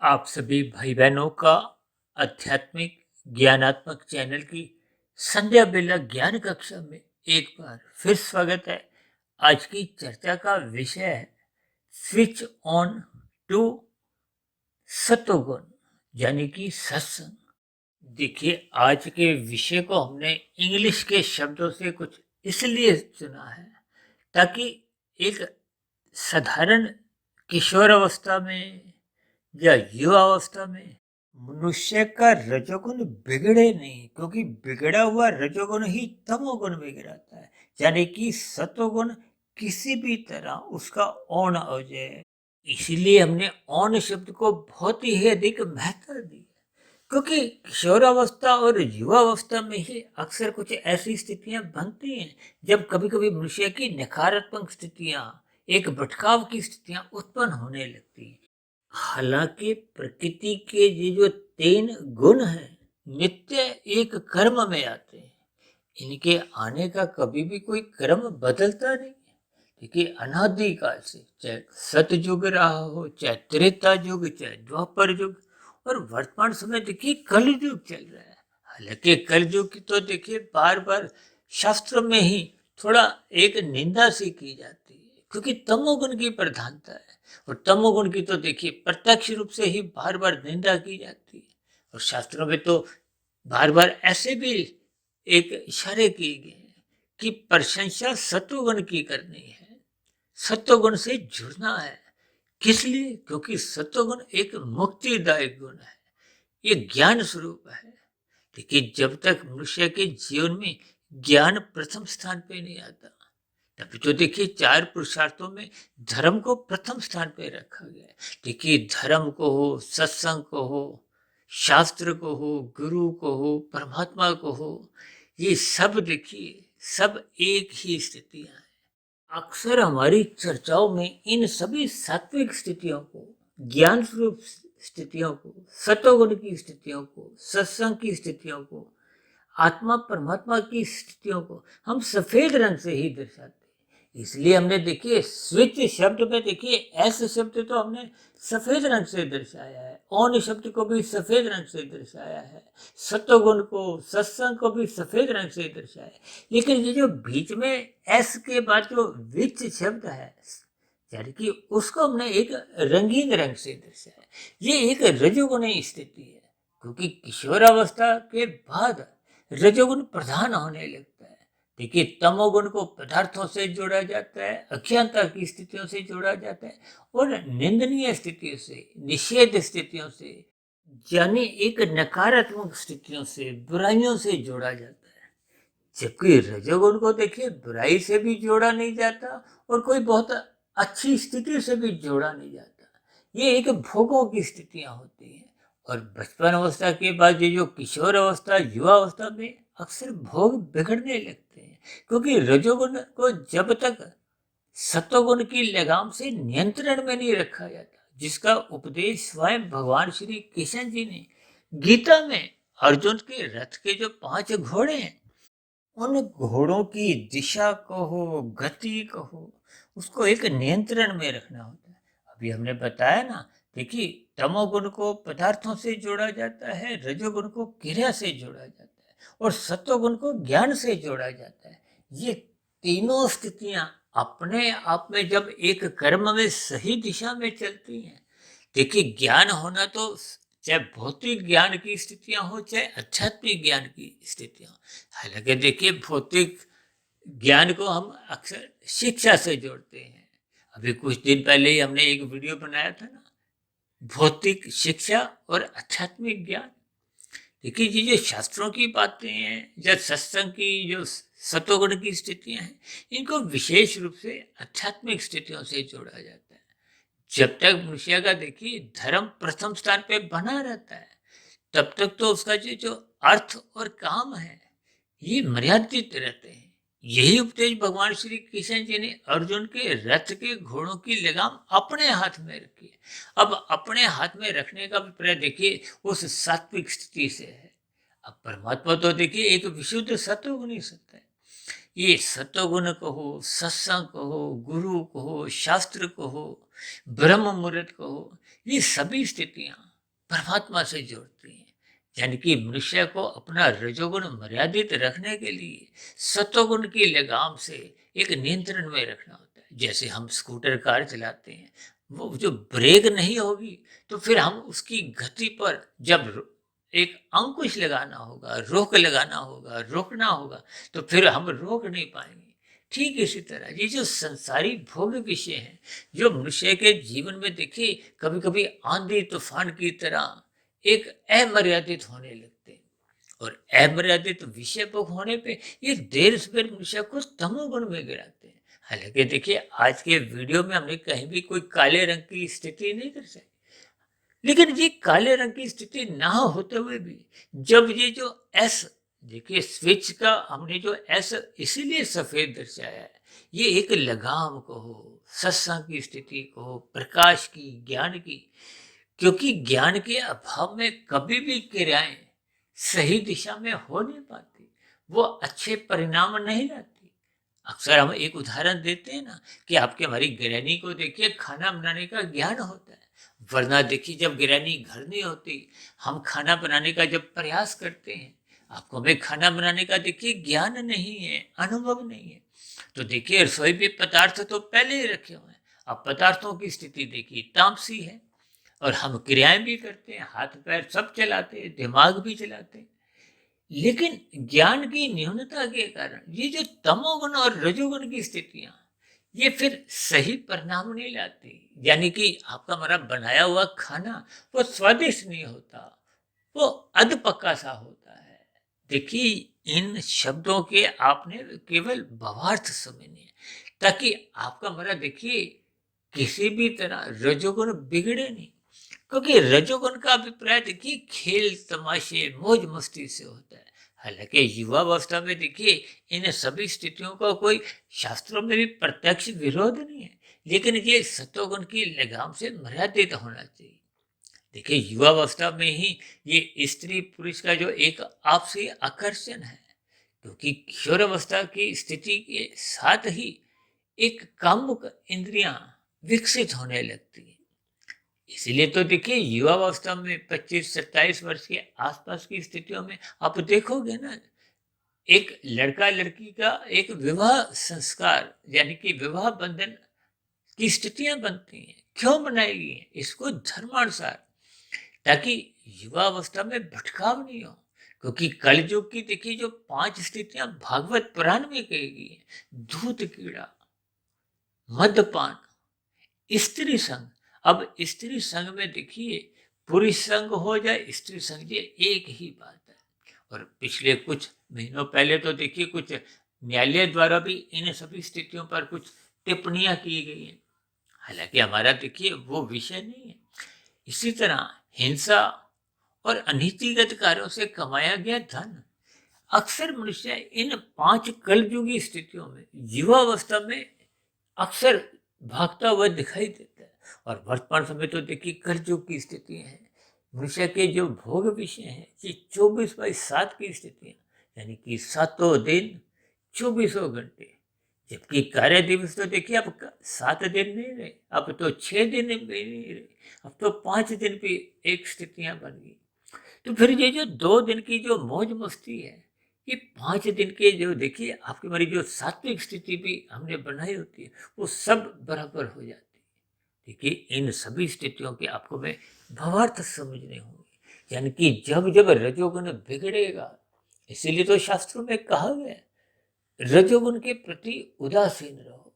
आप सभी भाई बहनों का आध्यात्मिक ज्ञानात्मक चैनल की संध्या बेला ज्ञान कक्षा में एक बार फिर स्वागत है। आज की चर्चा का विषय है स्विच ऑन टू सतोगुण यानी कि सत्संग। देखिए, आज के विषय को हमने इंग्लिश के शब्दों से कुछ इसलिए चुना है ताकि एक साधारण किशोर अवस्था में या युवा अवस्था में मनुष्य का रजोगुण बिगड़े नहीं, क्योंकि बिगड़ा हुआ रजोगुण ही तमोगुण में गिराता है। यानी कि सतोगुण किसी भी तरह उसका ऑन हो जाए। इसीलिए हमने ऑन शब्द को बहुत ही अधिक महत्व दी, क्योंकि किशोरावस्था और युवावस्था में ही अक्सर कुछ ऐसी स्थितियां बनती हैं जब कभी कभी मनुष्य की नकारात्मक स्थितियां, एक भटकाव की स्थितियां उत्पन्न होने लगती हैं। हालांकि प्रकृति के ये जो तीन गुण हैं नित्य एक कर्म में आते हैं। इनके आने का कभी भी कोई क्रम बदलता नहीं है। देखिए, अनादिकाल से चाहे सतयुग रहा हो, चाहे त्रेता युग, चाहे द्वापर युग, और वर्तमान समय देखिए कलयुग चल रहा है। हालांकि कलयुग की तो देखिए बार बार शास्त्र में ही थोड़ा एक निंदा सी की जाती है, क्योंकि तमोगुण की प्रधानता है। और तमोगुण की तो देखिए प्रत्यक्ष रूप से ही बार बार निंदा की जाती है। और शास्त्रों में तो बार बार ऐसे भी एक इशारे किए गए हैं कि प्रशंसा सत्वगुण की करनी है, सत्वगुण से जुड़ना है। किस लिए? क्योंकि सत्वगुण एक मुक्तिदायक गुण है, ये ज्ञान स्वरूप है। देखिए, जब तक मनुष्य के जीवन में ज्ञान प्रथम स्थान पे नहीं आता, तभी तो देखिए चार पुरुषार्थों में धर्म को प्रथम स्थान पे रखा गया है। देखिए, धर्म को हो, सत्संग को हो, शास्त्र को हो, गुरु को हो, परमात्मा को हो, ये सब देखिए सब एक ही स्थितियां हैं। अक्सर हमारी चर्चाओं में इन सभी सात्विक स्थितियों को, ज्ञान स्वरूप स्थितियों को, सतोगुण की स्थितियों को, सत्संग की स्थितियों को, आत्मा परमात्मा की स्थितियों को हम सफेद रंग से ही दर्शाते हैं। इसलिए हमने देखिए स्विच शब्द में देखिए एस शब्द तो हमने सफेद रंग से दर्शाया है, ऑन शब्द को भी सफेद रंग से दर्शाया है, सत्वगुण को, सत्संग को भी सफेद रंग से दर्शाया है। लेकिन ये जो बीच में एस के बाद जो विच शब्द है, यानी कि उसको हमने एक रंगीन रंग से दर्शाया। ये एक रजोगुणी स्थिति है, क्योंकि किशोरावस्था के बाद रजोगुण प्रधान होने लगता है। देखिए, तमोगुण को पदार्थों से जोड़ा जाता है, अज्ञानता की स्थितियों से जोड़ा जाता है, और निंदनीय स्थितियों से, निषेध स्थितियों से, यानी एक नकारात्मक स्थितियों से, बुराइयों से जोड़ा जाता है। जबकि रजोगुण को देखिए बुराई से भी जोड़ा नहीं जाता और कोई बहुत अच्छी स्थिति से भी जोड़ा नहीं जाता। ये एक भोगों की स्थितियां होती हैं। और बचपन अवस्था के बाद ये जो किशोर अवस्था, युवा अवस्था में अक्सर भोग बिगड़ने लगते हैं, क्योंकि रजोगुण को जब तक सत्वगुण की लगाम से नियंत्रण में नहीं रखा जाता, जिसका उपदेश स्वयं भगवान श्री कृष्ण जी ने गीता में अर्जुन के रथ के जो 5 घोड़े हैं, उन घोड़ों की दिशा कहो, गति कहो, उसको एक नियंत्रण में रखना होता है। अभी हमने बताया ना, देखिए तमोगुण को पदार्थों से जोड़ा जाता है, रजोगुण को क्रिया से जोड़ा जाता है, और सत्वगुण को ज्ञान से जोड़ा जाता है। ये तीनों स्थितियां अपने आप में जब एक कर्म में सही दिशा में चलती हैं, देखिए ज्ञान होना तो चाहे भौतिक ज्ञान की स्थितियां हो, चाहे आध्यात्मिक ज्ञान की स्थितियां हो। हालांकि देखिए भौतिक ज्ञान को हम अक्सर शिक्षा से जोड़ते हैं। अभी कुछ दिन पहले ही हमने एक वीडियो बनाया था ना, भौतिक शिक्षा और आध्यात्मिक ज्ञान। देखिए, ये जो शास्त्रों की बातें हैं या सत्संग की जो सतोगुण की स्थितियां हैं, इनको विशेष रूप से आध्यात्मिक स्थितियों से जोड़ा जाता है। जब तक मनुष्य का देखिए धर्म प्रथम स्थान पे बना रहता है, तब तक तो उसका जो अर्थ और काम है, ये मर्यादित रहते हैं। यही उपदेश भगवान श्री कृष्ण जी ने अर्जुन के रथ के घोड़ों की लगाम अपने हाथ में रखी है। अब अपने हाथ में रखने का अभिप्राय देखिए उस सात्विक स्थिति से है। अब परमात्मा तो देखिए एक विशुद्ध सत्वगुणी सत्य है। ये सत्वगुण कहो, सत्संग कहो, गुरु कहो, शास्त्र कहो, ब्रह्म मुहूर्त कहो, ये सभी स्थितियां परमात्मा से जोड़ती हैं। यानी कि मनुष्य को अपना रजोगुण मर्यादित रखने के लिए सतोगुण की लगाम से एक नियंत्रण में रखना होता है। जैसे हम स्कूटर कार चलाते हैं, वो जो ब्रेक नहीं होगी तो फिर हम उसकी गति पर जब एक अंकुश लगाना होगा, रोक लगाना होगा, रोकना होगा, तो फिर हम रोक नहीं पाएंगे। ठीक इसी तरह ये जो संसारी भोग विषय हैं, जो मनुष्य के जीवन में देखिए कभी कभी आंधी तूफान की तरह एक अमर्यादित होने लगते हैं, और अमर्यादित विषय भोग होने पे ये देर सवेर मनुष्य को तमोगुण में गिराते हैं। हालांकि देखिए आज के वीडियो में हमने कहीं भी कोई काले रंग की स्थिति नहीं दर्शाई, लेकिन ये काले रंग की स्थिति ना होते हुए भी जब ये जो एस, देखिए स्विच का हमने जो एस इसीलिए सफेद दर्शाया है, ये एक लगाम कहो, सत्संग की स्थिति कहो, प्रकाश की, ज्ञान की, क्योंकि ज्ञान के अभाव में कभी भी क्रियाएं सही दिशा में हो नहीं पाती, वो अच्छे परिणाम नहीं लाती। अक्सर हम एक उदाहरण देते हैं ना कि आपके हमारी गृहिणी को देखिए खाना बनाने का ज्ञान होता है, वरना देखिए जब गृहिणी घर नहीं होती, हम खाना बनाने का जब प्रयास करते हैं, आपको हमें खाना बनाने का देखिए ज्ञान नहीं है, अनुभव नहीं है, तो देखिए रसोई में पदार्थ तो पहले ही रखे हुए हैं, अब पदार्थों की स्थिति देखिए तामसी है, और हम क्रियाएं भी करते हैं, हाथ पैर सब चलाते हैं, दिमाग भी चलाते हैं, लेकिन ज्ञान की न्यूनता के कारण ये जो तमोगुण और रजोगुण की स्थितियां, ये फिर सही परिणाम नहीं लाती। यानी कि आपका हमारा बनाया हुआ खाना वो स्वादिष्ट नहीं होता, वो अध पक्का सा होता है। देखिए इन शब्दों के आपने केवल भावार्थ समझने हैं, ताकि आपका हमारा देखिए किसी भी तरह रजोगुण बिगड़े नहीं, क्योंकि रजोगुण का अभिप्राय देखिए खेल तमाशे मौज मस्ती से होता है। हालांकि युवावस्था में देखिए इन सभी स्थितियों का कोई शास्त्रों में भी प्रत्यक्ष विरोध नहीं है, लेकिन ये सत्वगुण की लगाम से मर्यादित होना चाहिए। देखिए युवावस्था में ही ये स्त्री पुरुष का जो एक आपसी आकर्षण है, क्योंकि किशोरावस्था की स्थिति के साथ ही एक कामुक इंद्रियां विकसित होने लगती है। इसीलिए तो देखिए युवावस्था में 25-27 वर्ष के आसपास की स्थितियों में आप देखोगे ना, एक लड़का लड़की का एक विवाह संस्कार यानी कि विवाह बंधन की स्थितियां बनती हैं। क्यों बनाई गई हैं? इसको धर्मानुसार, ताकि युवावस्था में भटकाव नहीं हो, क्योंकि कलयुग की देखिए जो 5 स्थितियां भागवत पुराण में कही गई हैं, धूत कीड़ा, मद्यपान, स्त्री संग। अब स्त्री संग में देखिए पुरुष संग हो जाए स्त्री संग, ये एक ही बात है। और पिछले कुछ महीनों पहले तो देखिए कुछ न्यायालय द्वारा भी इन सभी स्थितियों पर कुछ टिप्पणियां की गई हैं। हालांकि हमारा देखिए वो विषय नहीं है। इसी तरह हिंसा और अनीतिगत कार्यों से कमाया गया धन, अक्सर मनुष्य इन 5 कलयुगी स्थितियों में युवावस्था में अक्सर भागता हुआ दिखाई देता है। और वर्तमान समय तो देखिए कलयुग की स्थिति है, मनुष्य के जो भोग विषय हैं ये 24/7 की स्थितियां, यानी कि 7 दिन 24 घंटे, जबकि कार्य दिवस तो देखिए अब 7 दिन नहीं रहे, अब तो 6 दिन भी नहीं रहे, अब तो 5 दिन भी एक स्थितियां बन गई। तो फिर ये जो 2 दिन की जो मौज मस्ती है, ये 5 दिन के जो देखिए आपकी हमारी जो सात्विक स्थिति भी हमने बनाई होती है, वो सब बराबर हो जाती है। देखिए इन सभी स्थितियों के आपको मैं भावार्थ समझने होंगे, यानी कि जब जब रजोगुण बिगड़ेगा, इसीलिए तो शास्त्रों में कहा गया है, रजोगुण के प्रति उदासीन रहो।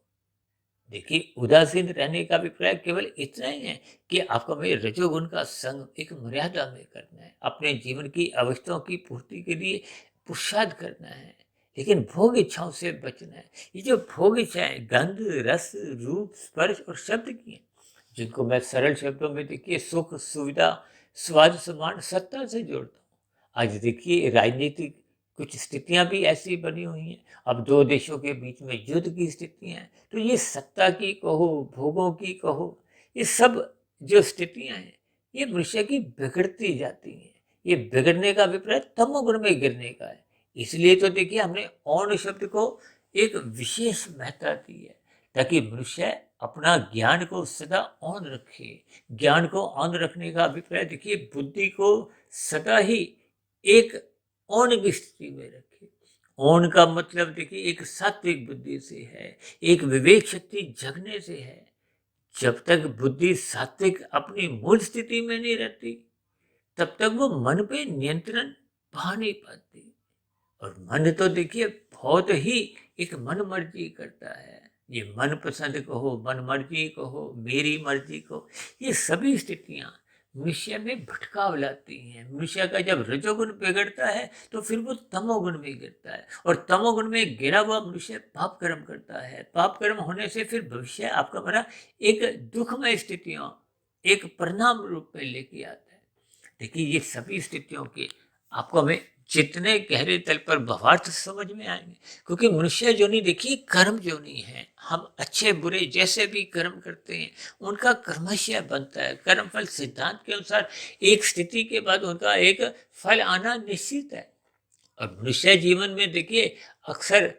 देखिए उदासीन रहने का अभिप्राय केवल इतना ही है कि आपको हमें रजोगुण का संग एक मर्यादा में करना है, अपने जीवन की आवश्यकताओं की पूर्ति के लिए पुरुषार्थ करना है, लेकिन भोग इच्छाओं से बचना है। ये जो भोग इच्छाएं गंध रस रूप स्पर्श और शब्द की हैं, जिनको मैं सरल शब्दों में देखिए सुख सुविधा स्वाद सम्मान सत्ता से जोड़ता हूँ। आज देखिए राजनीतिक कुछ स्थितियां भी ऐसी बनी हुई हैं, अब 2 देशों के बीच में युद्ध की स्थितियां हैं, तो ये सत्ता की कहो भोगों की कहो, ये सब जो स्थितियां हैं ये मनुष्य की बिगड़ती जाती हैं। ये बिगड़ने का अभिप्राय तमोगुण में गिरने का है। इसलिए तो देखिए हमने औण शब्द को एक विशेष महत्ता दी है, ताकि मनुष्य अपना ज्ञान को सदा ऑन रखे। ज्ञान को ऑन रखने का अभिप्राय देखिए, बुद्धि को सदा ही एक ऑन की स्थिति में रखे। ऑन का मतलब देखिए एक सात्विक बुद्धि से है, एक विवेक शक्ति जगने से है। जब तक बुद्धि सात्विक अपनी मूल स्थिति में नहीं रहती, तब तक वो मन पे नियंत्रण पा नहीं पाती। और मन तो देखिए बहुत ही एक मन मर्जी करता है। ये मन पसंद कहो, मन मर्जी कहो, मेरी मर्जी कहो, ये सभी स्थितियां मनुष्य में भटकाव लाती हैं। मनुष्य का जब रजोगुण बिगड़ता है तो फिर वो तमोगुण में गिरता है, और तमोगुण में गिरा हुआ मनुष्य पाप कर्म करता है। पाप कर्म होने से फिर भविष्य आपका बड़ा एक दुखमय स्थितियों, एक परिणाम रूप में लेके आता है। देखिए, ये सभी स्थितियों के आपको हमें जितने गहरे तल पर भावार्थ समझ में आएंगे, क्योंकि मनुष्य जोनी देखिए कर्म जोनी है। हम अच्छे बुरे जैसे भी कर्म करते हैं उनका कर्मशय बनता है। कर्म फल सिद्धांत के अनुसार एक स्थिति के बाद उनका एक फल आना निश्चित है। और मनुष्य जीवन में देखिए अक्सर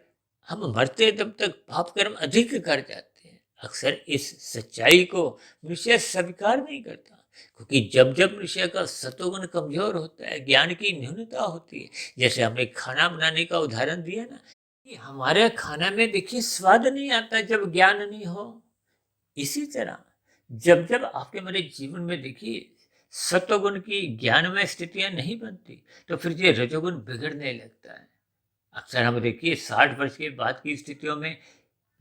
हम मरते तब तक पाप कर्म अधिक कर जाते हैं। अक्सर इस सच्चाई को मनुष्य स्वीकार नहीं करता, क्योंकि जब जब मनुष्य का सतोगुण कमजोर होता है, ज्ञान की न्यूनता होती है, जैसे हमने खाना बनाने का उदाहरण दिया ना, कि हमारे खाना में देखिए स्वाद नहीं आता जब ज्ञान नहीं हो। इसी तरह जब जब आपके मेरे जीवन में देखिए सत्वगुण की ज्ञानमय स्थितियां नहीं बनती, तो फिर ये रजोगुण बिगड़ने लगता है। अक्सर हम देखिए 60 वर्ष के बाद की स्थितियों में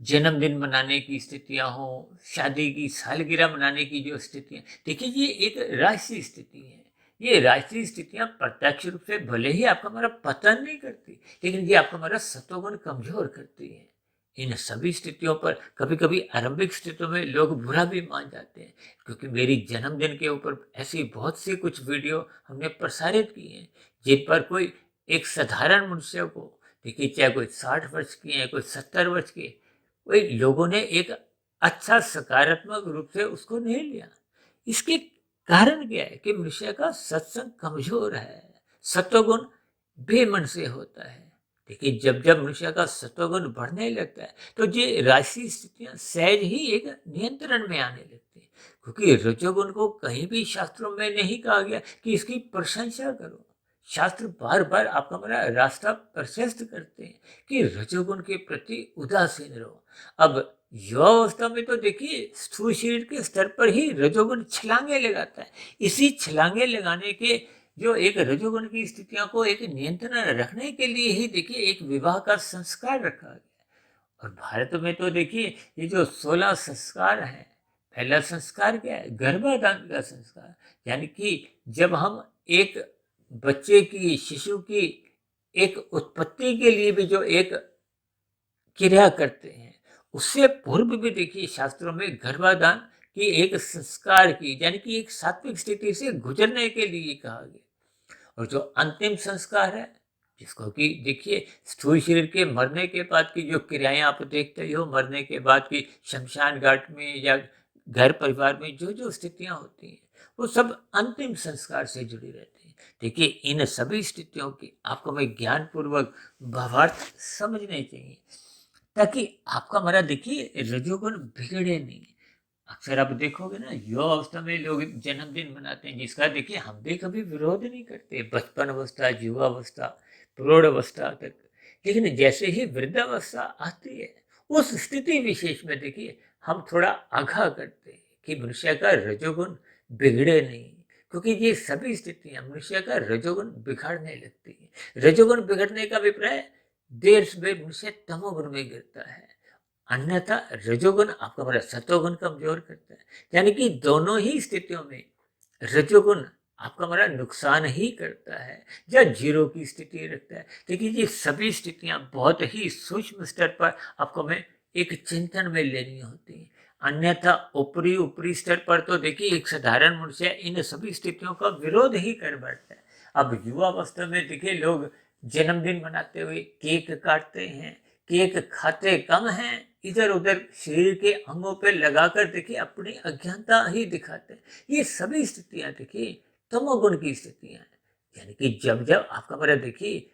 जन्मदिन मनाने की स्थितियां हो, शादी की सालगिरह मनाने की जो स्थितियां, देखिए ये एक राष्ट्रीय स्थिति है। ये राष्ट्रीय स्थितियां प्रत्यक्ष रूप से भले ही आपका हमारा पतन नहीं करती, लेकिन ये आपका हमारा सत्वगुण कमजोर करती है। इन सभी स्थितियों पर कभी कभी आरंभिक स्थितियों में लोग बुरा भी मान जाते हैं, क्योंकि मेरी जन्मदिन के ऊपर ऐसी बहुत सी कुछ वीडियो हमने प्रसारित की हैं, जिन पर कोई एक साधारण मनुष्य को, देखिए चाहे कोई 60 वर्ष की है, कोई 70 वर्ष की, वही लोगों ने एक अच्छा सकारात्मक रूप से उसको नहीं लिया। इसके कारण क्या है कि मनुष्य का सत्संग कमजोर है, सत्वगुण बेमन से होता है। देखिए जब जब मनुष्य का सत्वगुण बढ़ने लगता है तो ये राशि स्थितियां सहज ही एक नियंत्रण में आने लगती है, क्योंकि रजोगुण को कहीं भी शास्त्रों में नहीं कहा गया कि इसकी प्रशंसा करो। शास्त्र बार बार आपका हमारा रास्ता प्रशस्त करते हैं कि रजोगुण के प्रति उदासीन रहो। अब युवावस्था में तो देखिए स्थूल शरीर के स्तर पर ही रजोगुण छलांगे लगाता है। इसी छलांगे लगाने के जो एक रजोगुण की स्थितियों को एक नियंत्रण रखने के लिए ही देखिए एक विवाह का संस्कार रखा गया। और भारत में तो देखिए ये जो 16 संस्कार है, पहला संस्कार क्या है? गर्भाधान का संस्कार। यानी कि जब हम एक बच्चे की, शिशु की एक उत्पत्ति के लिए भी जो एक क्रिया करते हैं, उससे पूर्व भी देखिए शास्त्रों में गर्भाधान की एक संस्कार की, यानी कि एक सात्विक स्थिति से गुजरने के लिए कहा गया। और जो अंतिम संस्कार है, जिसको कि देखिए स्थूल शरीर के मरने के बाद की जो क्रियाएं आप देखते हो, मरने के बाद की शमशान घाट में या घर परिवार में जो जो स्थितियां होती हैं, वो सब अंतिम संस्कार से जुड़ी रहती हैं। देखिए इन सभी स्थितियों की आपको मैं ज्ञान पूर्वक भावार्थ समझने चाहिए, ताकि आपका हमारा देखिए रजोगुण बिगड़े नहीं। अक्सर आप देखोगे ना, युवा अवस्था में लोग जन्मदिन मनाते हैं, जिसका देखिए हम भी कभी विरोध नहीं करते, बचपन अवस्था, युवा अवस्था, प्रौढ़ अवस्था तक। लेकिन जैसे ही वृद्धावस्था आती है, उस स्थिति विशेष में देखिए हम थोड़ा आगाह करते हैं कि मनुष्य का रजोगुण बिगड़े नहीं, क्योंकि ये सभी स्थितियां मनुष्य का रजोगुण बिगाड़ने लगती है। रजोगुण बिगड़ने का अभिप्राय देर में मनुष्य तमोगुण में गिरता है, अन्यथा रजोगुण आपका हमारा सतोगुण कमजोर करता है। यानी कि दोनों ही स्थितियों में रजोगुण आपका हमारा नुकसान ही करता है या जीरो की स्थिति रखता है। देखिए ये सभी स्थितियां बहुत ही सूक्ष्म स्तर पर आपको हमें एक चिंतन में लेनी होती है। अन्यथा ऊपरी ऊपरी स्तर पर तो देखिए एक साधारण मनुष्य इन सभी स्थितियों का विरोध ही कर बैठता है। अब युवा अवस्था में देखिए लोग जन्मदिन मनाते हुए केक काटते हैं, केक खाते कम हैं, इधर उधर शरीर के अंगों पे लगाकर देखिए अपनी अज्ञानता ही दिखाते हैं। ये सभी स्थितियां देखिए तमोगुण की स्थितियां हैं। यानी कि जब जब आपका मेरा देखिए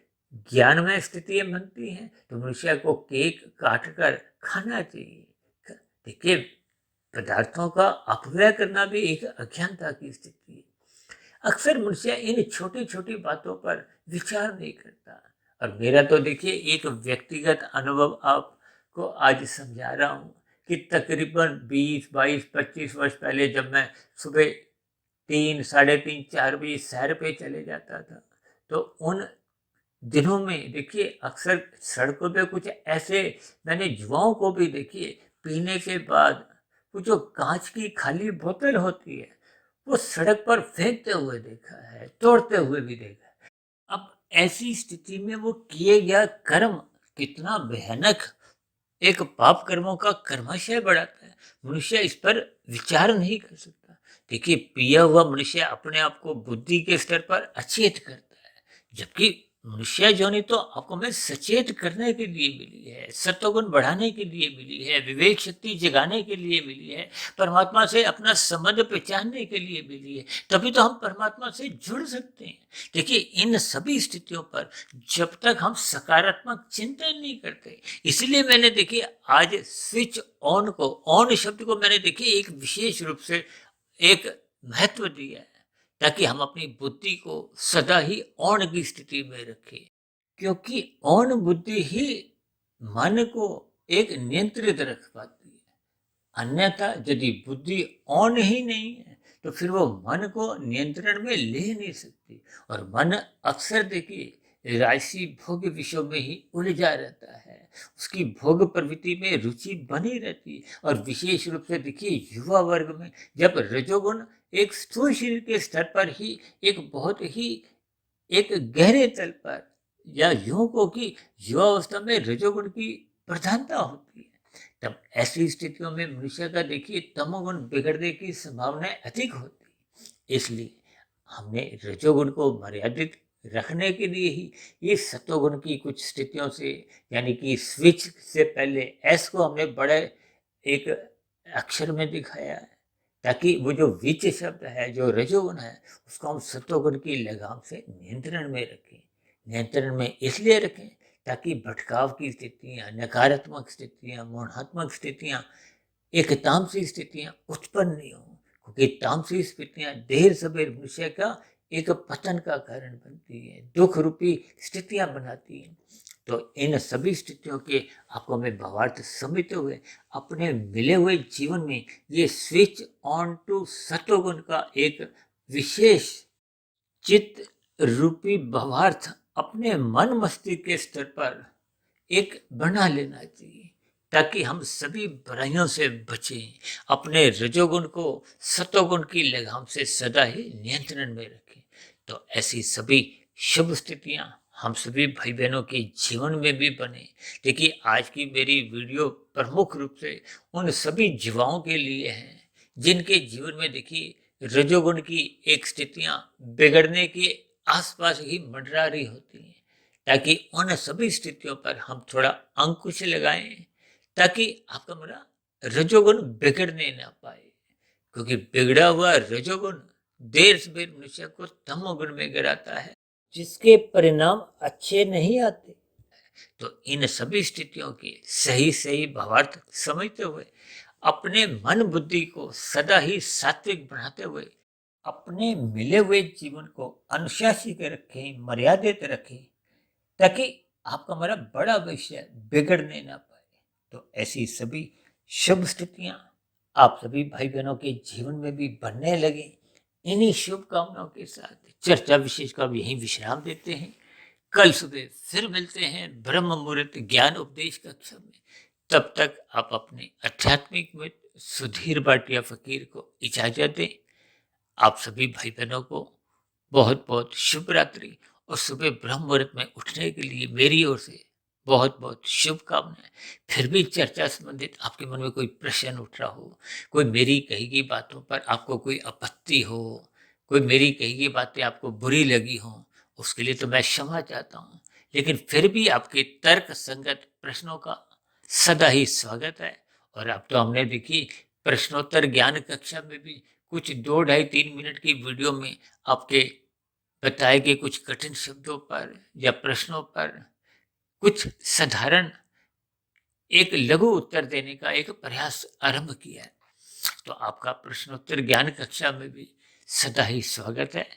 ज्ञानमय स्थितियां बनती हैं, तो मनुष्य को केक काट कर खाना चाहिए। देखिए पदार्थों का अपव्यय करना भी एक अज्ञानता की स्थिति है। अक्सर मनुष्य इन छोटी छोटी बातों पर विचार नहीं करता। और मेरा तो देखिए एक व्यक्तिगत अनुभव आपको आज समझा रहा हूँ कि तकरीबन 20, 22, 25 वर्ष पहले जब मैं सुबह 3, साढ़े 3, 4 बजे सैर पे चले जाता था, तो उन दिनों में देखिए अक्सर सड़कों पे कुछ ऐसे मैंने युवाओं को भी देखिए पीने के बाद वो जो कांच की खाली बोतल होती है वो सड़क पर फेंकते हुए देखा है, तोड़ते हुए भी देखा है। अब ऐसी स्थिति में वो किए गया कर्म कितना भयानक एक पाप कर्मों का कर्माशय बढ़ाता है, मनुष्य इस पर विचार नहीं कर सकता। देखिए पिया हुआ मनुष्य अपने आप को बुद्धि के स्तर पर अचेत करता है, जबकि मनुष्य जोनि तो आपको मैं सचेत करने के लिए मिली है, सत्वगुण बढ़ाने के लिए मिली है, विवेक शक्ति जगाने के लिए मिली है, परमात्मा से अपना संबंध पहचानने के लिए मिली है। तभी तो हम परमात्मा से जुड़ सकते हैं। देखिए इन सभी स्थितियों पर जब तक हम सकारात्मक चिंतन नहीं करते, इसलिए मैंने देखिए आज स्विच ऑन को, ऑन शब्द को मैंने देखिए एक विशेष रूप से एक महत्व दिया है, ताकि हम अपनी बुद्धि को सदा ही ऑन की स्थिति में रखें। क्योंकि ऑन बुद्धि ही मन को एक नियंत्रित रख पाती है। अन्यथा यदि बुद्धि ऑन ही नहीं है तो फिर वो मन को नियंत्रण में ले नहीं सकती, और मन अक्सर देखिए राशि भोग विषयों में ही उलझा रहता है, उसकी भोग प्रवृत्ति में रुचि बनी रहती है। और विशेष रूप से देखिए युवा वर्ग में जब रजोगुण एक स्थूल शरीर के स्तर पर ही एक बहुत ही एक गहरे तल पर, या यूं को कि युवावस्था में रजोगुण की प्रधानता होती है, तब ऐसी स्थितियों में मनुष्य का देखिए तमोगुण बिगड़ने की संभावनाएं अधिक होती है। इसलिए हमने रजोगुण को मर्यादित रखने के लिए ही ये सत्वगुण की कुछ स्थितियों से, यानी कि स्विच से पहले एस को हमने बड़े एक अक्षर में दिखाया है, ताकि वो जो विच शब्द है, जो रजोगुण है, उसको हम सत्वगुण की लगाम से नियंत्रण में रखें। नियंत्रण में इसलिए रखें ताकि भटकाव की स्थितियाँ, नकारात्मक स्थितियाँ, मोहात्मक स्थितियाँ, एक तामसी स्थितियाँ उत्पन्न नहीं हों, क्योंकि तामसी स्थितियाँ देर सवेर मनुष्य का एक पतन का कारण बनती है, दुख रूपी स्थितियाँ बनाती हैं। तो इन सभी स्थितियों के आपको मैं भावार्थ समझते हुए अपने मिले हुए जीवन में ये स्विच ऑन टू सत्वगुण का एक विशेष चित्त रूपी भावार्थ अपने मन मस्तिष्क के स्तर पर एक बना लेना चाहिए, ताकि हम सभी बुराइयों से बचें, अपने रजोगुण को सत्वगुण की लगाम से सदा ही नियंत्रण में रखें। तो ऐसी सभी शुभ स्थितियां हम सभी भाई बहनों के जीवन में भी बने। देखिए आज की मेरी वीडियो प्रमुख रूप से उन सभी युवाओं के लिए है जिनके जीवन में देखिए रजोगुण की एक स्थितियां बिगड़ने के आसपास ही मंडरा रही होती हैं, ताकि उन सभी स्थितियों पर हम थोड़ा अंकुश लगाएं, ताकि आपका मेरा रजोगुण बिगड़ने ना पाए। क्योंकि बिगड़ा हुआ रजोगुण देर से देर मनुष्य को तमोगुण में गिराता है, जिसके परिणाम अच्छे नहीं आते। तो इन सभी स्थितियों के सही सही भावार्थ समझते हुए अपने मन बुद्धि को सदा ही सात्विक बनाते हुए अपने मिले हुए जीवन को अनुशासित रखें, मर्यादित रखें, ताकि आपका मेरा बड़ा भविष्य बिगड़ने ना पाए। तो ऐसी सभी शुभ स्थितियां आप सभी भाई बहनों के जीवन में भी बनने लगे। इन्हीं शुभकामनाओं के साथ चर्चा विशेष का यही विश्राम देते हैं। कल सुबह फिर मिलते हैं ब्रह्म मुहूर्त ज्ञान उपदेश कक्षा में। तब तक आप अपने आध्यात्मिक मित्र सुधीर भाटिया फकीर को इजाजत दें। आप सभी भाई बहनों को बहुत बहुत शुभ रात्रि, और सुबह ब्रह्म मुहूर्त में उठने के लिए मेरी ओर से बहुत बहुत शुभकामनाएं। फिर भी चर्चा संबंधित आपके मन में कोई प्रश्न उठ रहा हो, कोई मेरी कही गई बातों पर आपको कोई आपत्ति हो, कोई मेरी कही गई बातें आपको बुरी लगी हो, उसके लिए तो मैं क्षमा चाहता हूँ। लेकिन फिर भी आपके तर्क संगत प्रश्नों का सदा ही स्वागत है। और अब तो हमने देखी प्रश्नोत्तर ज्ञान कक्षा में भी कुछ 2, ढाई, 3 मिनट की वीडियो में आपके बताए गए कुछ कठिन शब्दों पर या प्रश्नों पर कुछ साधारण एक लघु उत्तर देने का एक प्रयास आरंभ किया है। तो आपका प्रश्नोत्तर ज्ञान कक्षा में भी सदा ही स्वागत है।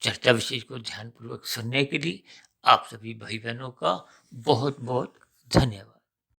चर्चा विशेष को ध्यानपूर्वक सुनने के लिए आप सभी भाई बहनों का बहुत बहुत धन्यवाद।